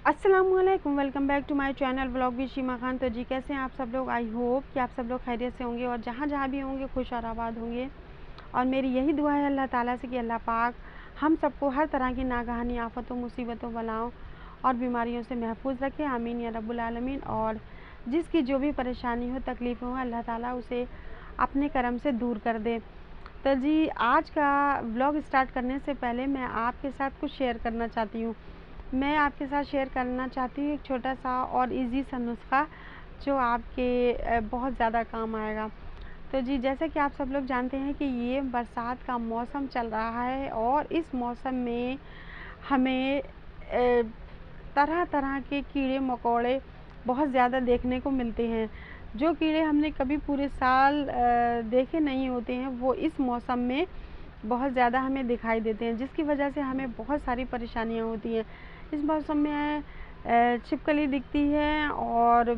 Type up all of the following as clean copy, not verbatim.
अस्सलामुअलैकुम, welcome back to my channel vlog with Sheema Khan. तो जी कैसे हैं आप सब लोग। आई होप कि आप सब लोग खैरियत से होंगे और जहाँ जहाँ भी होंगे खुश और आबाद होंगे। और मेरी यही दुआ है अल्लाह ताला से कि अल्लाह पाक हम सबको हर तरह की नागहानी आफतों, मुसीबतों, बलाओं और बीमारियों से महफूज रखे। आमीन या रब्बुल आलमीन। और जिसकी जो भी परेशानी हो, तकलीफ़ें हो, अल्लाह ताला उसे अपने करम से दूर कर दे। तो जी आज का व्लॉग स्टार्ट करने से पहले मैं आपके साथ कुछ शेयर करना चाहती हूँ। मैं आपके साथ शेयर करना चाहती हूँ एक छोटा सा और इजी सा नुस्खा जो आपके बहुत ज़्यादा काम आएगा। तो जी जैसा कि आप सब लोग जानते हैं कि ये बरसात का मौसम चल रहा है और इस मौसम में हमें तरह तरह के कीड़े मकोड़े बहुत ज़्यादा देखने को मिलते हैं। जो कीड़े हमने कभी पूरे साल देखे नहीं होते हैं वो इस मौसम में बहुत ज़्यादा हमें दिखाई देते हैं, जिसकी वजह से हमें बहुत सारी परेशानियां होती हैं। इस मौसम में छिपकली दिखती है और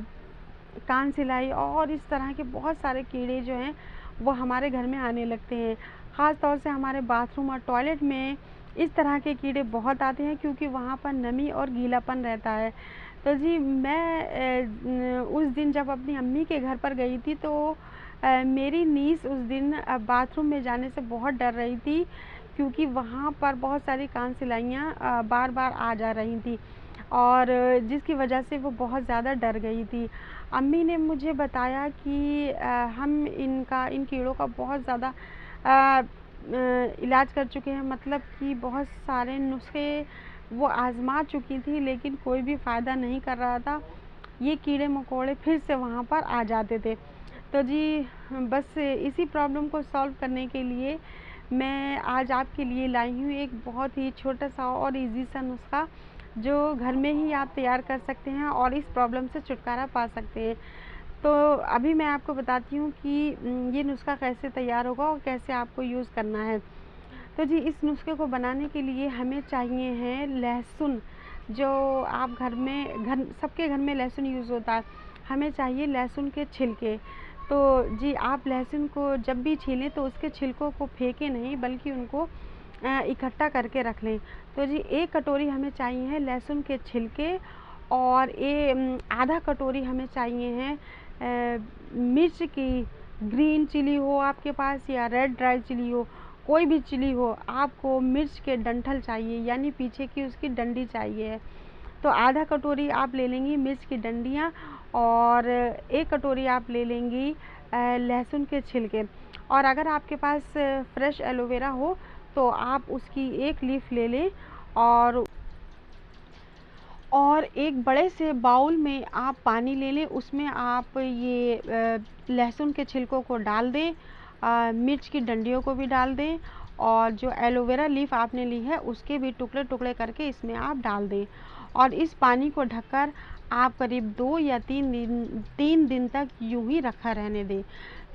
कान सिलाई और इस तरह के बहुत सारे कीड़े जो हैं वो हमारे घर में आने लगते हैं। ख़ास तौर से हमारे बाथरूम और टॉयलेट में इस तरह के कीड़े बहुत आते हैं क्योंकि वहाँ पर नमी और गीलापन रहता है। तो जी मैं उस दिन जब अपनी अम्मी के घर पर गई थी तो मेरी नीस उस दिन बाथरूम में जाने से बहुत डर रही थी क्योंकि वहाँ पर बहुत सारी कान सिलाइयाँ बार बार आ जा रही थी और जिसकी वजह से वो बहुत ज़्यादा डर गई थी। अम्मी ने मुझे बताया कि हम इन कीड़ों का बहुत ज़्यादा इलाज कर चुके हैं, मतलब कि बहुत सारे नुस्खे वो आज़मा चुकी थी लेकिन कोई भी फ़ायदा नहीं कर रहा था। ये कीड़े मकोड़े फिर से वहाँ पर आ जाते थे। तो जी बस इसी प्रॉब्लम को सॉल्व करने के लिए मैं आज आपके लिए लाई हूँ एक बहुत ही छोटा सा और इजी सा नुस्खा जो घर में ही आप तैयार कर सकते हैं और इस प्रॉब्लम से छुटकारा पा सकते हैं। तो अभी मैं आपको बताती हूँ कि ये नुस्खा कैसे तैयार होगा और कैसे आपको यूज़ करना है। तो जी इस नुस्खे को बनाने के लिए हमें चाहिए है लहसुन। जो आप सबके घर में लहसुन यूज़ होता है। हमें चाहिए लहसुन के छिलके। तो जी आप लहसुन को जब भी छीलें तो उसके छिलकों को फेंकें नहीं बल्कि उनको इकट्ठा करके रख लें। तो जी 1 कटोरी हमें चाहिए है लहसुन के छिलके और आधा कटोरी हमें चाहिए है मिर्च की। ग्रीन चिली हो आपके पास या रेड ड्राई चिली हो, कोई भी चिली हो, आपको मिर्च के डंठल चाहिए यानी पीछे की उसकी डंडी चाहिए। तो आधा कटोरी आप ले लेंगी मिर्च की डंडियाँ और 1 कटोरी आप ले लेंगी लहसुन के छिलके। और अगर आपके पास फ्रेश एलोवेरा हो तो आप उसकी 1 लीफ ले लें और एक बड़े से बाउल में आप पानी ले लें। उसमें आप ये लहसुन के छिलकों को डाल दें, मिर्च की डंडियों को भी डाल दें और जो एलोवेरा लीफ आपने ली है उसके भी टुकड़े टुकड़े करके इसमें आप डाल दें। और इस पानी को ढककर आप करीब 2 या 3 दिन तक यूं ही रखा रहने दें।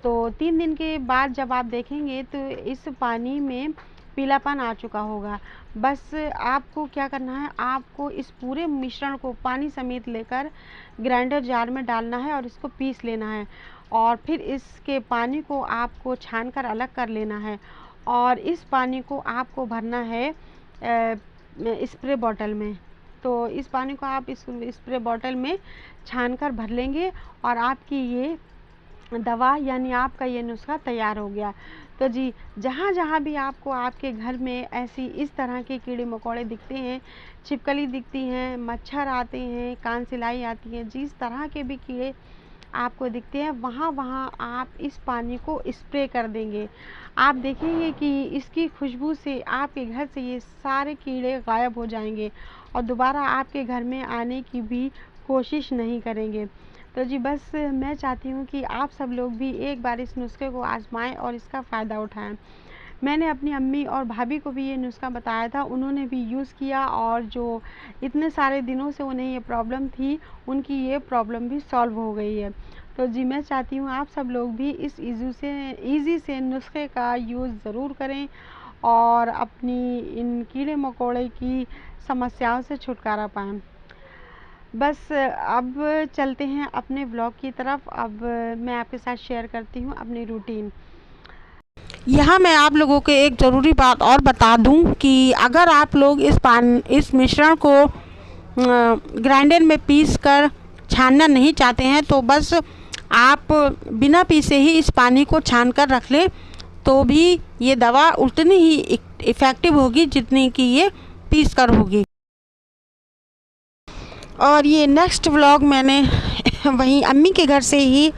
तो 3 दिन के बाद जब आप देखेंगे तो इस पानी में पीलापन आ चुका होगा। बस आपको क्या करना है, आपको इस पूरे मिश्रण को पानी समेत लेकर ग्राइंडर जार में डालना है और इसको पीस लेना है। और फिर इसके पानी को आपको छान कर अलग कर लेना है और इस पानी को आपको भरना है स्प्रे बॉटल में। तो इस पानी को आप इस स्प्रे बॉटल में छान कर भर लेंगे और आपकी ये दवा यानी आपका ये नुस्खा तैयार हो गया। तो जी जहाँ जहाँ भी आपको आपके घर में ऐसी इस तरह के कीड़े मकोड़े दिखते हैं, छिपकली दिखती हैं, मच्छर आते हैं, कान सिलाई आती है, जिस तरह के भी कीड़े आपको दिखते हैं वहाँ वहाँ आप इस पानी को स्प्रे कर देंगे। आप देखेंगे कि इसकी खुशबू से आपके घर से ये सारे कीड़े गायब हो जाएंगे और दोबारा आपके घर में आने की भी कोशिश नहीं करेंगे। तो जी बस मैं चाहती हूँ कि आप सब लोग भी एक बार इस नुस्खे को आजमाएं और इसका फ़ायदा उठाएं। मैंने अपनी अम्मी और भाभी को भी ये नुस्खा बताया था, उन्होंने भी यूज़ किया और जो इतने सारे दिनों से उन्हें ये प्रॉब्लम थी उनकी ये प्रॉब्लम भी सॉल्व हो गई है। तो जी मैं चाहती हूँ आप सब लोग भी इस ईज़ी से नुस्खे का यूज़ ज़रूर करें और अपनी इन कीड़े मकोड़े की समस्याओं से छुटकारा पाएँ। बस अब चलते हैं अपने व्लॉग की तरफ। अब मैं आपके साथ शेयर करती हूँ अपनी रूटीन। यहाँ मैं आप लोगों को एक ज़रूरी बात और बता दूँ कि अगर आप लोग इस मिश्रण को ग्राइंडर में पीस कर छानना नहीं चाहते हैं तो बस आप बिना पीसे ही इस पानी को छान कर रख लें, तो भी ये दवा उतनी ही इफ़ेक्टिव होगी जितनी कि ये पीस कर होगी। और ये नेक्स्ट व्लॉग मैंने वहीं अम्मी के घर से ही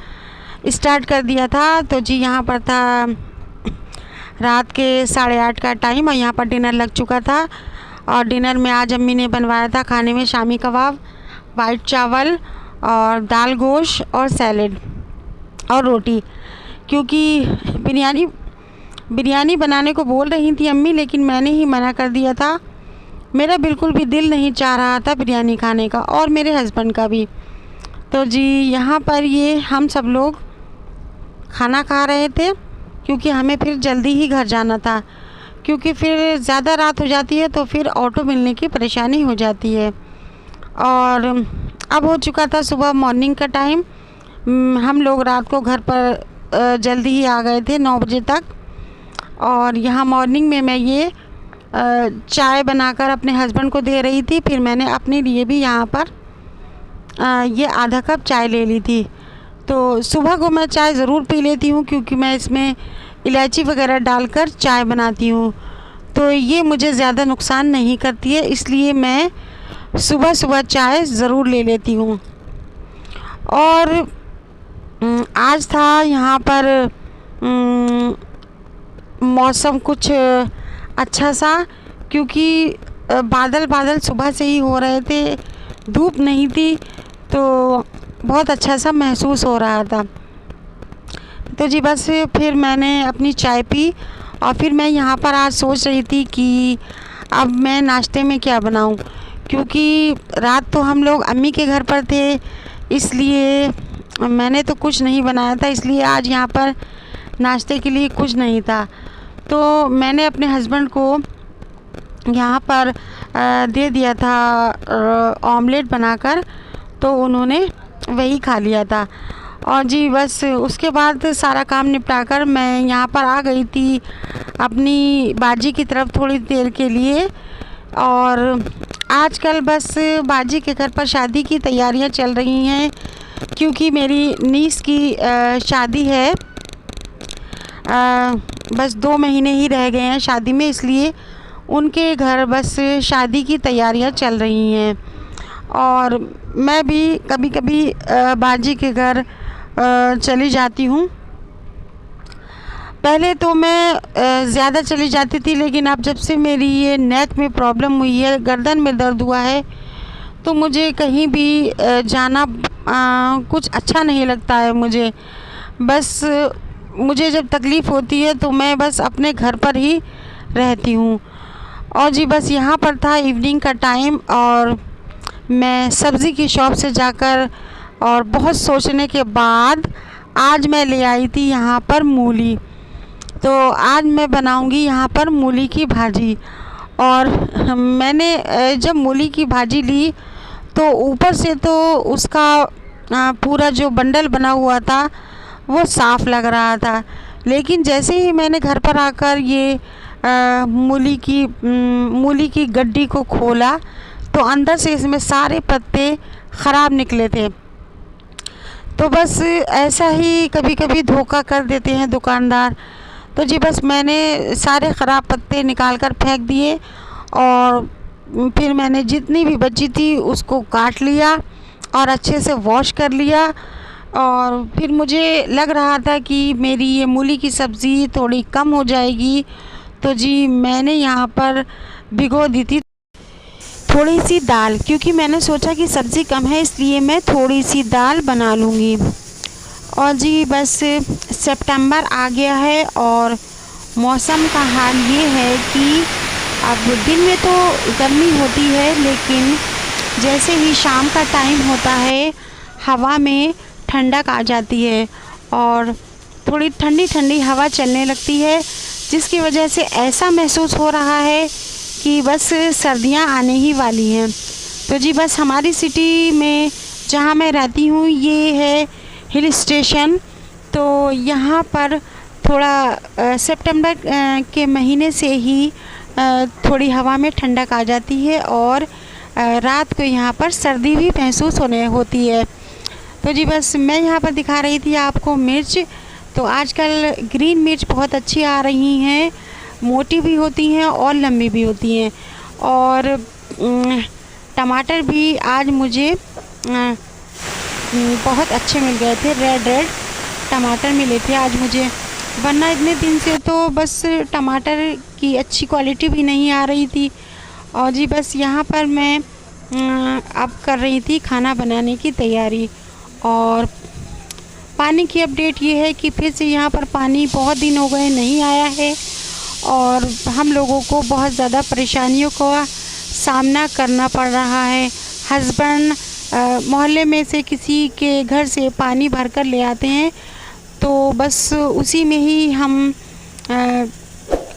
स्टार्ट कर दिया था। तो जी यहाँ पर था रात के 8:30 का टाइम और यहाँ पर डिनर लग चुका था। और डिनर में आज अम्मी ने बनवाया था खाने में शामी कबाब, वाइट चावल और दाल गोश्त और सैलेड और रोटी। क्योंकि बिरयानी बनाने को बोल रही थी अम्मी, लेकिन मैंने ही मना कर दिया था। मेरा बिल्कुल भी दिल नहीं चाह रहा था बिरयानी खाने का और मेरे हस्बैंड का भी। तो जी यहाँ पर ये हम सब लोग खाना खा रहे थे क्योंकि हमें फिर जल्दी ही घर जाना था, क्योंकि फिर ज़्यादा रात हो जाती है तो फिर ऑटो मिलने की परेशानी हो जाती है। और अब हो चुका था सुबह मॉर्निंग का टाइम। हम लोग रात को घर पर जल्दी ही आ गए थे 9 बजे तक। और यहाँ मॉर्निंग में मैं ये चाय बनाकर अपने हस्बैंड को दे रही थी, फिर मैंने अपने लिए भी यहाँ पर ये आधा कप चाय ले ली थी। तो सुबह को मैं चाय ज़रूर पी लेती हूँ क्योंकि मैं इसमें इलायची वगैरह डालकर चाय बनाती हूँ, तो ये मुझे ज़्यादा नुकसान नहीं करती है, इसलिए मैं सुबह सुबह चाय ज़रूर ले लेती हूँ। और आज था यहाँ पर मौसम कुछ अच्छा सा, क्योंकि बादल सुबह से ही हो रहे थे, धूप नहीं थी, तो बहुत अच्छा सा महसूस हो रहा था। तो जी बस फिर मैंने अपनी चाय पी और फिर मैं यहाँ पर आज सोच रही थी कि अब मैं नाश्ते में क्या बनाऊँ, क्योंकि रात तो हम लोग अम्मी के घर पर थे, इसलिए मैंने तो कुछ नहीं बनाया था, इसलिए आज यहाँ पर नाश्ते के लिए कुछ नहीं था। तो मैंने अपने हस्बैंड को यहाँ पर दे दिया था ऑमलेट बनाकर, तो उन्होंने वही खा लिया था। और जी बस उसके बाद सारा काम निपटाकर मैं यहाँ पर आ गई थी अपनी बाजी की तरफ थोड़ी देर के लिए। और आजकल बस बाजी के घर पर शादी की तैयारियाँ चल रही हैं, क्योंकि मेरी नीस की शादी है। बस 2 महीने ही रह गए हैं शादी में, इसलिए उनके घर बस शादी की तैयारियां चल रही हैं। और मैं भी कभी कभी बाजी के घर चली जाती हूँ। पहले तो मैं ज़्यादा चली जाती थी, लेकिन अब जब से मेरी ये नेक में प्रॉब्लम हुई है, गर्दन में दर्द हुआ है, तो मुझे कहीं भी जाना कुछ अच्छा नहीं लगता है। मुझे जब तकलीफ़ होती है तो मैं बस अपने घर पर ही रहती हूँ। और जी बस यहाँ पर था इवनिंग का टाइम और मैं सब्ज़ी की शॉप से जाकर और बहुत सोचने के बाद आज मैं ले आई थी यहाँ पर मूली। तो आज मैं बनाऊँगी यहाँ पर मूली की भाजी। और मैंने जब मूली की भाजी ली तो ऊपर से तो उसका पूरा जो बंडल बना हुआ था वो साफ़ लग रहा था, लेकिन जैसे ही मैंने घर पर आकर ये मूली की गड्डी को खोला तो अंदर से इसमें सारे पत्ते ख़राब निकले थे। तो बस ऐसा ही कभी कभी धोखा कर देते हैं दुकानदार। तो जी बस मैंने सारे ख़राब पत्ते निकाल कर फेंक दिए और फिर मैंने जितनी भी बची थी उसको काट लिया और अच्छे से वॉश कर लिया। और फिर मुझे लग रहा था कि मेरी ये मूली की सब्ज़ी थोड़ी कम हो जाएगी, तो जी मैंने यहाँ पर भिगो दी थी थोड़ी सी दाल, क्योंकि मैंने सोचा कि सब्ज़ी कम है इसलिए मैं थोड़ी सी दाल बना लूँगी। और जी बस सितंबर आ गया है और मौसम का हाल ये है कि अब दिन में तो गर्मी होती है, लेकिन जैसे ही शाम का टाइम होता है हवा में ठंडक आ जाती है और थोड़ी ठंडी ठंडी हवा चलने लगती है, जिसकी वजह से ऐसा महसूस हो रहा है कि बस सर्दियां आने ही वाली हैं। तो जी बस हमारी सिटी में जहां मैं रहती हूँ ये है हिल स्टेशन, तो यहाँ पर थोड़ा सितंबर के महीने से ही थोड़ी हवा में ठंडक आ जाती है और रात को यहाँ पर सर्दी भी महसूस होने होती है। तो जी बस मैं यहाँ पर दिखा रही थी आपको मिर्च। तो आजकल ग्रीन मिर्च बहुत अच्छी आ रही हैं, मोटी भी होती हैं और लंबी भी होती हैं। और टमाटर भी आज मुझे बहुत अच्छे मिल गए थे, रेड टमाटर मिले थे आज मुझे, वरना इतने दिन से तो बस टमाटर की अच्छी क्वालिटी भी नहीं आ रही थी। और जी बस यहाँ पर मैं अब कर रही थी खाना बनाने की तैयारी। और पानी की अपडेट ये है कि फिर से यहाँ पर पानी बहुत दिन हो गए नहीं आया है और हम लोगों को बहुत ज़्यादा परेशानियों का सामना करना पड़ रहा है। हस्बैंड मोहल्ले में से किसी के घर से पानी भर कर ले आते हैं, तो बस उसी में ही हम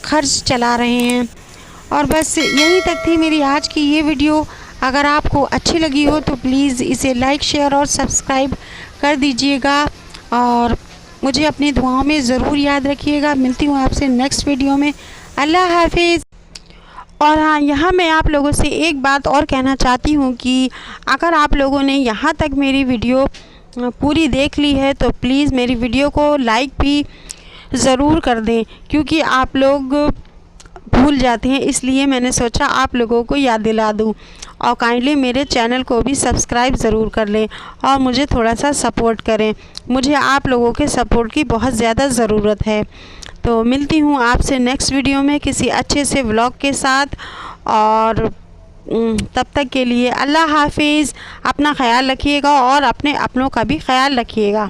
खर्च चला रहे हैं। और बस यहीं तक थी मेरी आज की ये वीडियो। अगर आपको अच्छी लगी हो तो प्लीज़ इसे लाइक, शेयर और सब्सक्राइब कर दीजिएगा और मुझे अपनी दुआओं में ज़रूर याद रखिएगा। मिलती हूँ आपसे नेक्स्ट वीडियो में। अल्लाह हाफिज़। और हाँ, यहाँ मैं आप लोगों से एक बात और कहना चाहती हूँ कि अगर आप लोगों ने यहाँ तक मेरी वीडियो पूरी देख ली है तो प्लीज़ मेरी वीडियो को लाइक भी ज़रूर कर दें, क्योंकि आप लोग भूल जाते हैं, इसलिए मैंने सोचा आप लोगों को याद दिला दूँ। और काइंडली मेरे चैनल को भी सब्सक्राइब ज़रूर कर लें और मुझे थोड़ा सा सपोर्ट करें। मुझे आप लोगों के सपोर्ट की बहुत ज़्यादा ज़रूरत है। तो मिलती हूँ आपसे नेक्स्ट वीडियो में किसी अच्छे से व्लॉग के साथ। और तब तक के लिए अल्लाह हाफिज़। अपना ख्याल रखिएगा और अपने अपनों का भी ख्याल रखिएगा।